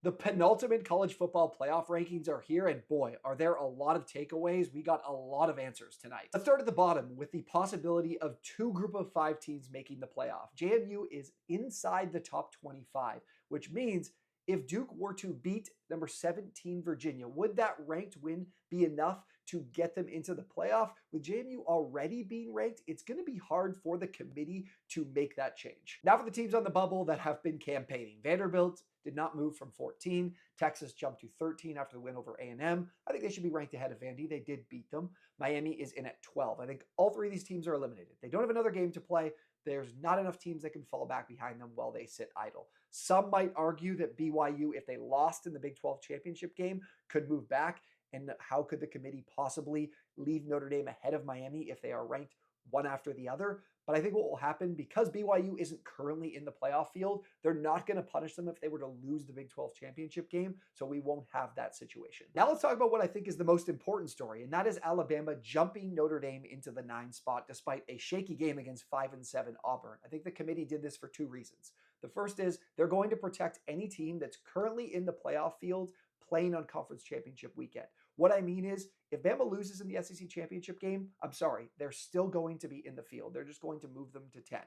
The penultimate college football playoff rankings are here, and boy, are there a lot of takeaways. We got a lot of answers tonight. Let's start at the bottom with the possibility of two group of five teams making the playoff. JMU is inside the top 25, which means if Duke were to beat number 17 Virginia, would that ranked win be enough to get them into the playoff? With JMU already being ranked, it's going to be hard for the committee to make that change. Now for the teams on the bubble that have been campaigning. Vanderbilt did not move from 14. Texas jumped to 13 after the win over A&M. I think they should be ranked ahead of Vandy. They did beat them. Miami is in at 12. I think all three of these teams are eliminated. They don't have another game to play. There's not enough teams that can fall back behind them while they sit idle. Some might argue that BYU, if they lost in the Big 12 championship game, could move back. And how could the committee possibly leave Notre Dame ahead of Miami if they are ranked one after the other? But I think what will happen, because BYU isn't currently in the playoff field, they're not going to punish them if they were to lose the Big 12 championship game, so we won't have that situation. Now let's talk about what I think is the most important story, and that is Alabama jumping Notre Dame into the 9 spot despite a shaky game against 5-7 Auburn. I think the committee did this for two reasons. The first is they're going to protect any team that's currently in the playoff field playing on conference championship weekend. What I mean is, if Bama loses in the SEC championship game, I'm sorry, they're still going to be in the field. They're just going to move them to 10.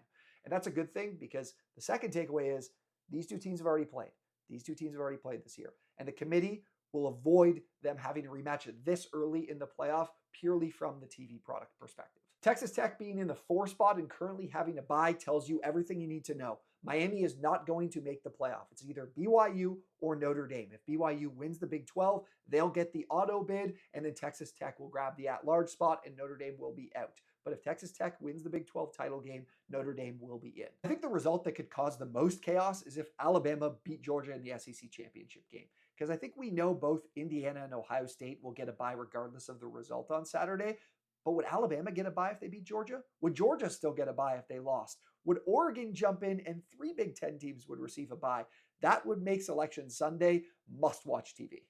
And that's a good thing, because the second takeaway is these two teams have already played. These two teams have already played this year. And the committee will avoid them having to rematch it this early in the playoff purely from the TV product perspective. Texas Tech being in the 4 spot and currently having a bye tells you everything you need to know. Miami is not going to make the playoff. It's either BYU or Notre Dame. If BYU wins the Big 12, they'll get the auto bid, and then Texas Tech will grab the at-large spot, and Notre Dame will be out. But if Texas Tech wins the Big 12 title game, Notre Dame will be in. I think the result that could cause the most chaos is if Alabama beat Georgia in the SEC championship game, because I think we know both Indiana and Ohio State will get a bye regardless of the result on Saturday. But would Alabama get a bye if they beat Georgia? Would Georgia still get a bye if they lost? Would Oregon jump in and 3 Big Ten teams would receive a bye? That would make Selection Sunday must-watch TV.